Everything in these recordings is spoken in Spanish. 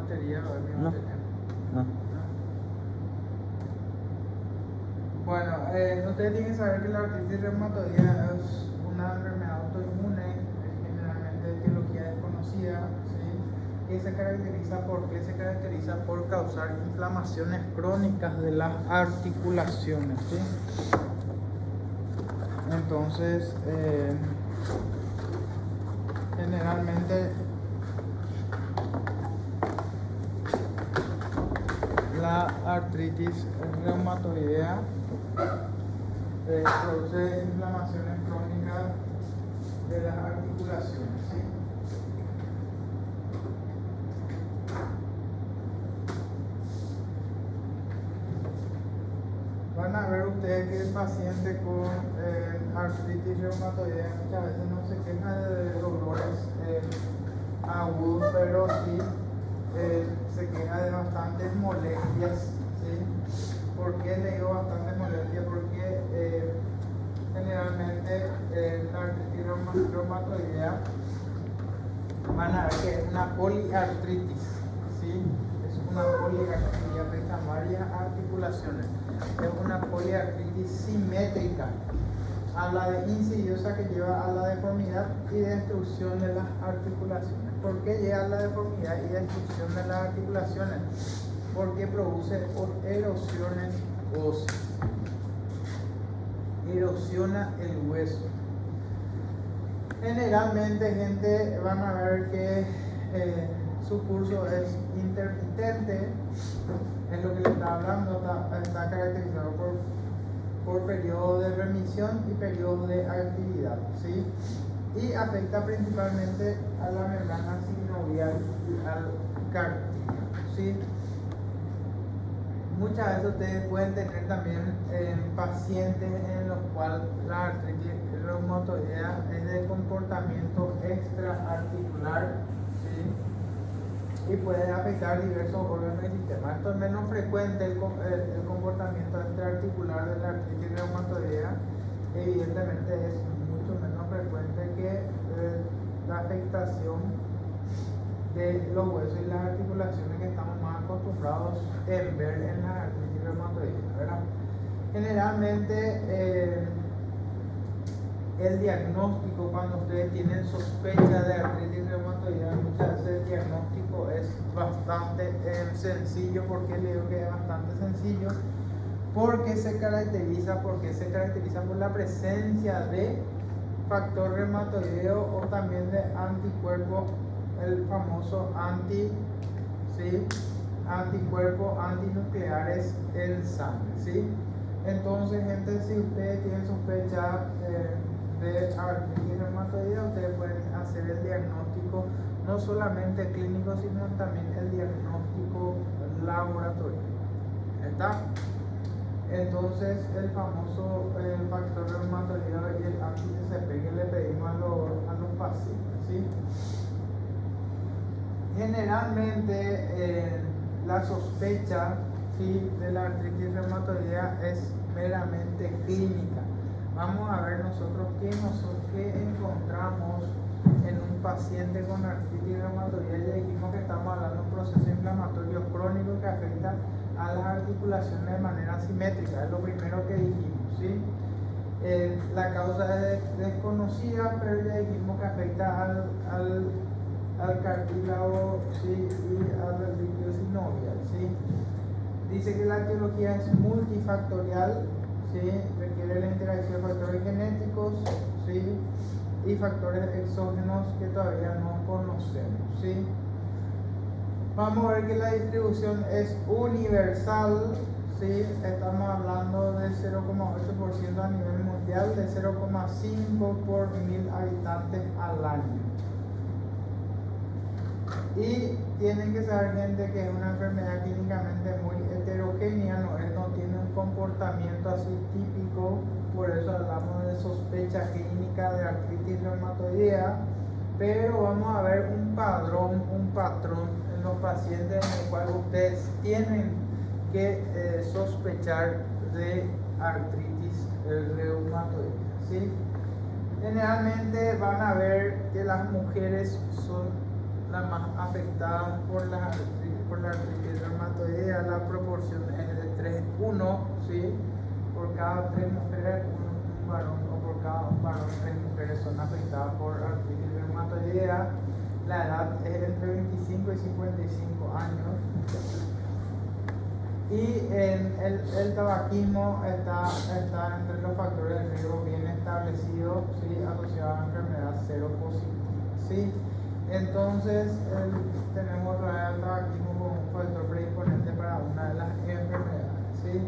batería o mi No. batería. No. Bueno, ustedes tienen que saber que la artritis reumatoidea es una enfermedad autoinmune, generalmente de etiología desconocida, ¿sí? Que se caracteriza por causar inflamaciones crónicas de las articulaciones, ¿sí? Entonces, generalmente la artritis reumatoidea produce inflamaciones crónicas de las articulaciones, ¿sí? Van a ver ustedes que el paciente con artritis reumatoidea muchas veces no se queja de dolores agudos, pero sí se queja de bastantes molestias, ¿sí? ¿Por qué le digo bastantes molestias? Porque generalmente la artritis reumatoidea van a ver que es una poliartritis, ¿sí? Es una poliartritis que afecta varias articulaciones. Es una poliartritis simétrica a la de insidiosa, que lleva a la deformidad y destrucción de las articulaciones. ¿Por qué llega a la deformidad y destrucción de las articulaciones? Porque produce erosiones óseas. Erosiona el hueso. Generalmente, gente, van a ver que su curso es intermitente, es lo que les está hablando, está caracterizado por periodos de remisión y periodos de actividad, ¿sí? Y afecta principalmente a la membrana sinovial y al cartílago, ¿sí? Muchas veces ustedes pueden tener también pacientes en los cuales la artritis reumatoidea es de comportamiento extraarticular, ¿sí? Y puede afectar diversos órganos del sistema. Esto es menos frecuente, el comportamiento extraarticular de la artritis reumatoidea, evidentemente es mucho menos frecuente que la afectación de los huesos y las articulaciones que estamos más acostumbrados en ver en la artritis reumatoidea, ¿verdad? Generalmente el diagnóstico, cuando ustedes tienen sospecha de artritis reumatoidea, muchas veces el diagnóstico es bastante sencillo. ¿Por qué le digo que es bastante sencillo? Porque se caracteriza por la presencia de factor reumatoideo o también de anticuerpos, el famoso anticuerpos antinucleares en sangre, ¿sí? Entonces, gente, si ustedes tienen sospecha de artritis reumatoidea, ustedes pueden hacer el diagnóstico no solamente clínico, sino también el diagnóstico laboratorio. ¿Está? Entonces, el famoso factor reumatoideo y el anti-CCP que le pedimos a los pacientes, ¿sí? Generalmente la sospecha, ¿sí?, de la artritis reumatoidea es meramente clínica. Vamos a ver nosotros qué encontramos en un paciente con artritis reumatoidea. Ya dijimos que estamos hablando de un proceso inflamatorio crónico que afecta a las articulaciones de manera simétrica, es lo primero que dijimos, ¿sí? La causa es desconocida, pero ya dijimos que afecta al cartílago, ¿sí?, y al líquido sinovial, ¿sí? Dice que la etiología es multifactorial, ¿sí? Requiere la interacción de factores genéticos, ¿sí?, y factores exógenos que todavía no conocemos, ¿sí? Vamos a ver que la distribución es universal, ¿sí? Estamos hablando del 0,8% a nivel mundial, de 0,5 por 1000 habitantes al año. Y tienen que saber, gente, que es una enfermedad clínicamente muy heterogénea, no tiene un comportamiento así típico, por eso hablamos de sospecha clínica de artritis reumatoidea, pero vamos a ver un patrón en los pacientes en el cual ustedes tienen que sospechar de artritis reumatoidea, ¿sí? Generalmente van a ver que las mujeres son las más afectadas por la artritis reumatoidea. La proporción es de 3:1, ¿sí? Por cada 3 mujeres, un varón, o por cada un varón, 3 mujeres son afectadas por artritis reumatoidea. La edad es entre 25 y 55 años. Y el tabaquismo está entre los factores de riesgo bien establecidos, ¿sí? Asociados a enfermedad seropositiva, ¿sí? Entonces tenemos el tabaquismo como un factor predisponente para una de las enfermedades, ¿sí?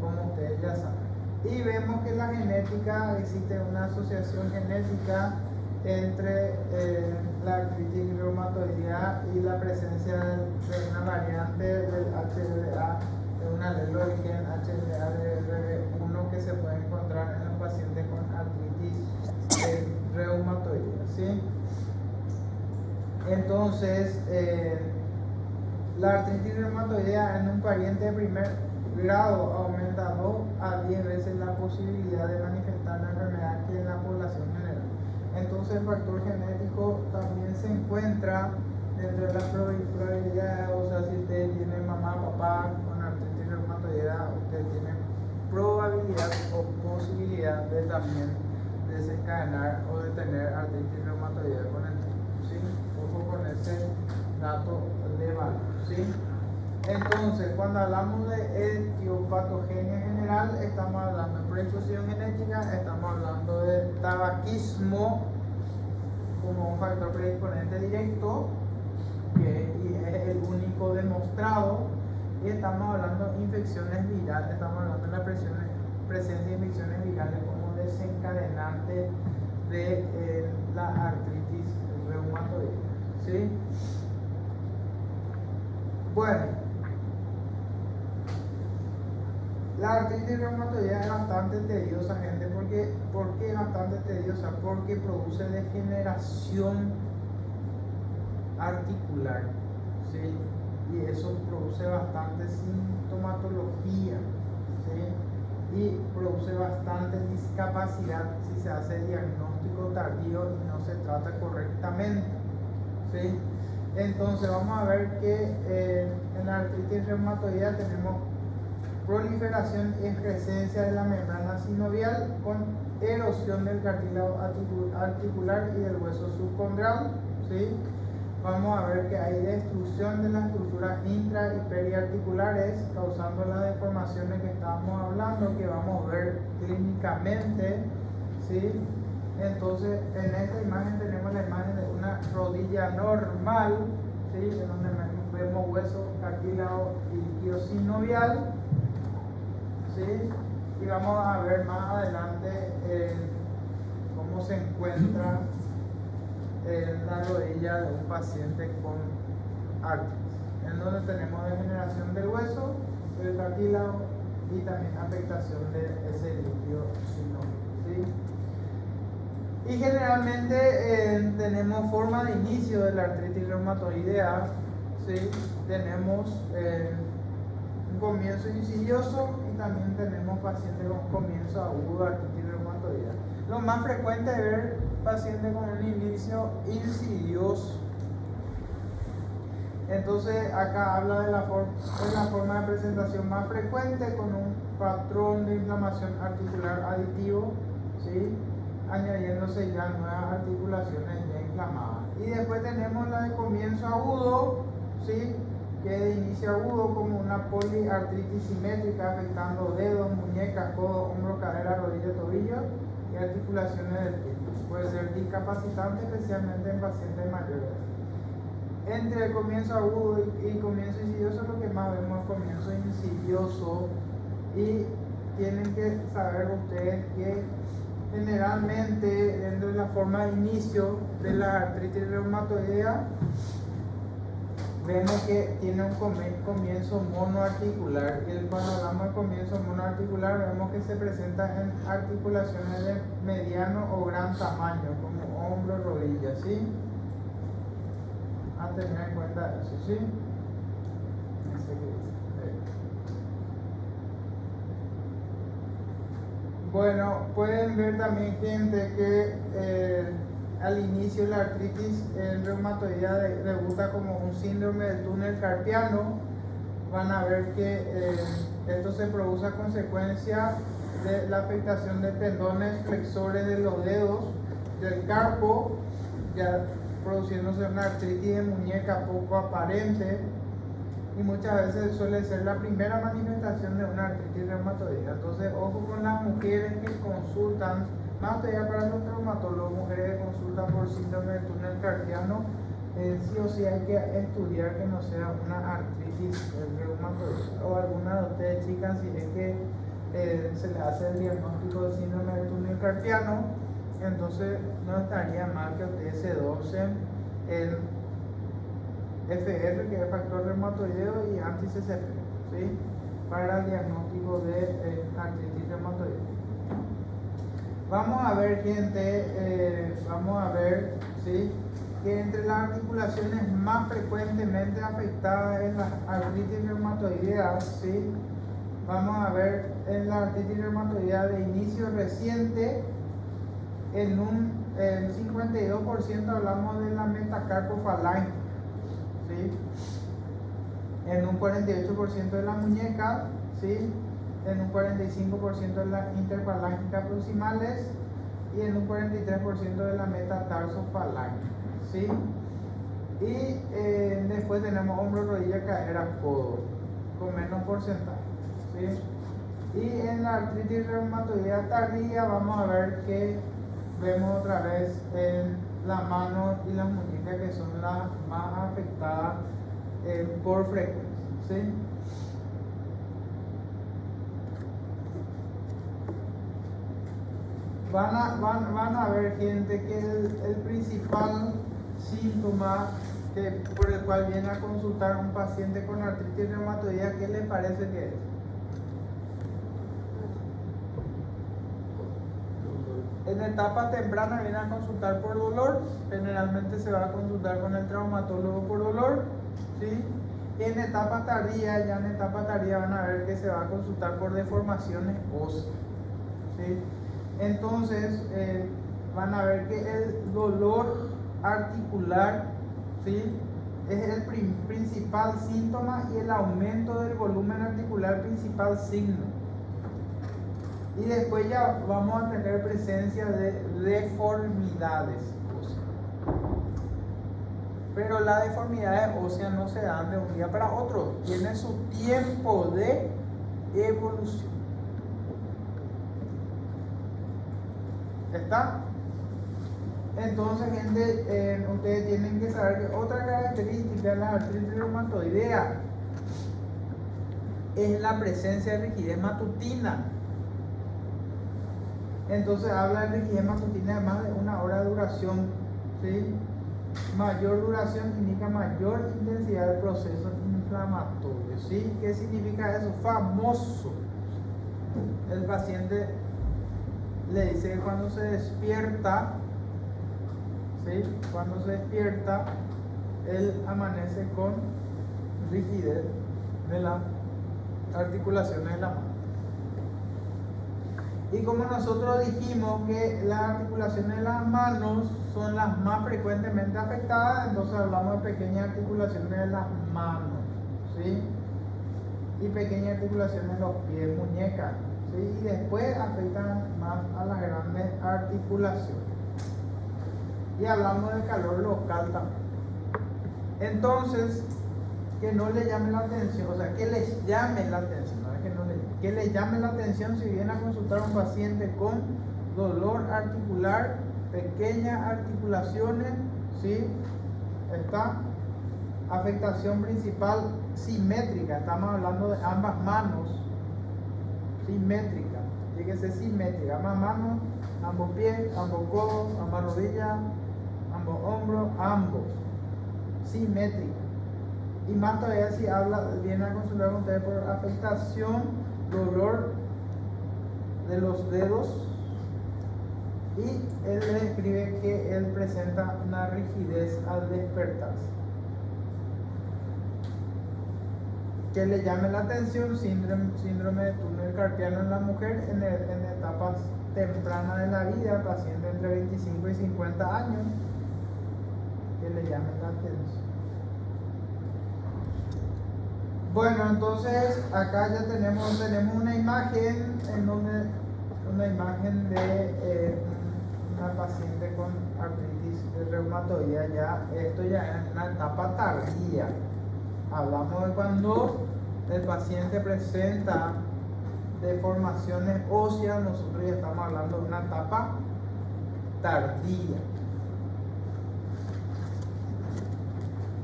Como ustedes ya saben. Y vemos que la genética, existe una asociación genética entre la artritis reumatoidea y la presencia de una variante del HLA, de un alelo del gen HLA-DRB1 que se puede encontrar en los pacientes con artritis reumatoidea, ¿sí? Entonces, la artritis reumatoidea en un pariente de primer grado aumenta 2 a 10 veces la posibilidad de manifestar la enfermedad que en la población general. Entonces el factor genético también se encuentra dentro de las probabilidades. O sea, si usted tiene mamá, papá con artritis reumatoidea, usted tiene probabilidad o posibilidad de también desencadenar o de tener artritis reumatoidea con el tiempo, ¿sí? Ojo con ese dato de valor, ¿sí? Entonces, cuando hablamos de etiopatogenia general, estamos hablando de predisposición genética, estamos hablando de tabaquismo como un factor predisponente directo, que es el único demostrado, y estamos hablando de infecciones virales, estamos hablando de la presencia de infecciones virales como desencadenante de la artritis reumatoidea, ¿sí? Bueno, la artritis reumatoidea es bastante tediosa, gente. ¿Por qué es bastante tediosa? Porque produce degeneración articular, ¿sí? Y eso produce bastante sintomatología, ¿sí? Y produce bastante discapacidad si se hace diagnóstico tardío y no se trata correctamente, ¿sí? Entonces vamos a ver que en la artritis reumatoidea tenemos proliferación y excrescencia de la membrana sinovial con erosión del cartílago articular y del hueso subcondral, ¿sí? Vamos a ver que hay destrucción de las estructuras intra y periarticulares, causando las deformaciones que estábamos hablando, que vamos a ver clínicamente, ¿sí? Entonces, en esta imagen tenemos la imagen de una rodilla normal, ¿sí? En donde vemos hueso, cartílago y líquido sinovial, ¿sí? Y vamos a ver más adelante cómo se encuentra la rodilla de un paciente con artritis, en donde tenemos degeneración del hueso, del cartílago y también afectación de ese líquido sinovial, ¿sí? Y generalmente tenemos forma de inicio de la artritis reumatoidea, ¿sí? Tenemos un comienzo insidioso y también tenemos pacientes con comienzo agudo de artritis reumatoidea. Lo más frecuente es ver pacientes con un inicio insidioso. Entonces acá habla de la forma de presentación más frecuente, con un patrón de inflamación articular aditivo, ¿sí? Añadiéndose ya nuevas articulaciones ya inflamadas. Y después tenemos la de comienzo agudo, ¿sí? Que de inicio agudo como una poliartritis simétrica afectando dedos, muñecas, codos, hombros, cadera, rodilla, tobillo y articulaciones del pie. Puede ser discapacitante, especialmente en pacientes mayores. Entre el comienzo agudo y comienzo insidioso, lo que más vemos es comienzo insidioso, y tienen que saber ustedes que generalmente dentro de la forma de inicio de la artritis reumatoidea vemos que tiene un comienzo monoarticular, y cuando hablamos de comienzo monoarticular vemos que se presenta en articulaciones de mediano o gran tamaño, como hombro, rodilla, ¿sí? A tener en cuenta eso, ¿sí? Bueno, pueden ver también, gente, que al inicio la artritis reumatoidea debuta como un síndrome del túnel carpiano, van a ver que esto se produce a consecuencia de la afectación de tendones flexores de los dedos, del carpo, ya produciéndose una artritis de muñeca poco aparente, y muchas veces suele ser la primera manifestación de una artritis reumatoidea. Entonces, ojo con las mujeres que consultan, más todavía para los traumatólogos, mujeres que consultan por síndrome del túnel carpiano, sí o sí hay que estudiar que no sea una artritis reumatoidea. O alguna de ustedes, chicas, si es que se le hace el diagnóstico de síndrome del túnel carpiano, entonces no estaría mal que ustedes se docen en FR, que es factor reumatoideo, y anti-CCP, ¿sí? Para el diagnóstico de artritis reumatoidea. Vamos a ver, gente, vamos a ver, ¿sí?, que entre las articulaciones más frecuentemente afectadas en las artritis reumatoideas, ¿sí?, vamos a ver en la artritis reumatoidea de inicio reciente, en un 52% hablamos de la metacarpofalange, ¿sí?, en un 48% de la muñeca, ¿sí?, en un 45% de las interfalángicas proximales y en un 43% de la metatarsofalange, ¿sí? Y después tenemos hombro, rodilla, cadera, codo, con menos porcentaje, ¿sí? Y en la artritis reumatoidea tardía vamos a ver que vemos otra vez en la mano y las muñecas, que son las más afectadas por frecuencia, ¿sí? Van a ver, gente, que el principal síntoma por el cual viene a consultar un paciente con artritis reumatoidea, ¿qué le parece que es? En etapa temprana viene a consultar por dolor, generalmente se va a consultar con el traumatólogo por dolor, ¿sí? Y en etapa tardía, ya en etapa tardía van a ver que se va a consultar por deformaciones óseas, ¿sí? Entonces, van a ver que el dolor articular, ¿sí?, es el principal síntoma, y el aumento del volumen articular principal signo. Y después ya vamos a tener presencia de deformidades óseas. Pero las deformidades óseas no se dan de un día para otro, tiene su tiempo de evolución. ¿Está? Entonces, gente, ustedes tienen que saber que otra característica de la artritis reumatoidea es la presencia de rigidez matutina. Entonces habla de rigidez matutina de más de 1 hora de duración, ¿sí? Mayor duración indica mayor intensidad del proceso inflamatorio, ¿sí? ¿Qué significa eso? Famoso. El paciente le dice que cuando se despierta, ¿sí?, cuando se despierta, él amanece con rigidez de las articulaciones de la mano. Y como nosotros dijimos que las articulaciones de las manos son las más frecuentemente afectadas, entonces hablamos de pequeñas articulaciones de las manos, ¿sí?, y pequeñas articulaciones de los pies, muñecas, ¿sí?, y después afectan más a las grandes articulaciones. Y hablamos del calor local también. Entonces, que no le llame la atención, o sea, que les llame la atención, ¿no? Que le llame la atención si viene a consultar a un paciente con dolor articular, pequeñas articulaciones, ¿sí? Está afectación principal simétrica, estamos hablando de ambas manos, simétrica, tiene que ser simétrica, ambas manos, ambos pies, ambos codos, ambas rodillas, ambos hombros, ambos, simétrica. Y más todavía si viene a consultar con ustedes por afectación, dolor de los dedos, y él le describe que él presenta una rigidez al despertarse. Que le llame la atención, síndrome de túnel carpiano en la mujer en etapas temprana de la vida, paciente entre 25 y 50 años, que le llamen la atención. Bueno, entonces acá ya tenemos una imagen en donde una imagen de una paciente con artritis reumatoidea. Ya esto ya es una etapa tardía. Hablamos de cuando el paciente presenta deformaciones óseas, nosotros ya estamos hablando de una etapa tardía.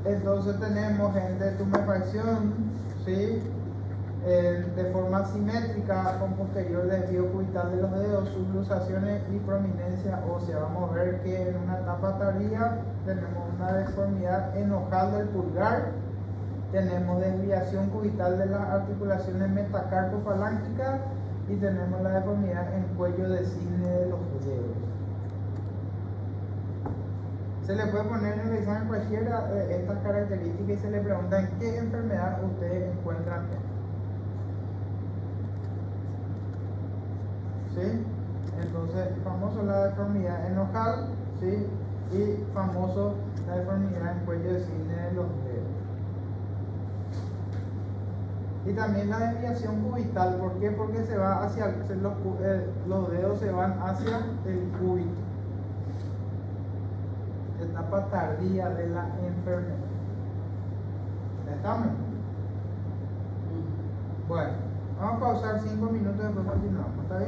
Entonces tenemos gente de tumefacción, ¿sí? De forma simétrica con posterior desvío cubital de los dedos, subluxaciones y prominencia ósea. Vamos a ver que en una etapa tardía tenemos una deformidad en ojal del pulgar, tenemos desviación cubital de las articulaciones metacarpofalángicas y tenemos la deformidad en cuello de cisne de los dedos. Se le puede poner en el examen cualquiera de estas características y se le pregunta en qué enfermedad ustedes encuentran esto. ¿Sí? Entonces, famoso la deformidad en ojal, ¿sí? Y famoso la deformidad en cuello de cisne de los dedos. Y también la desviación cubital. ¿Por qué? Porque se va hacia los dedos se van hacia el cúbito. Etapa tardía de la enfermedad. ¿Ya estamos? Bueno, vamos a pausar 5 minutos y después continuamos. ¿Está bien?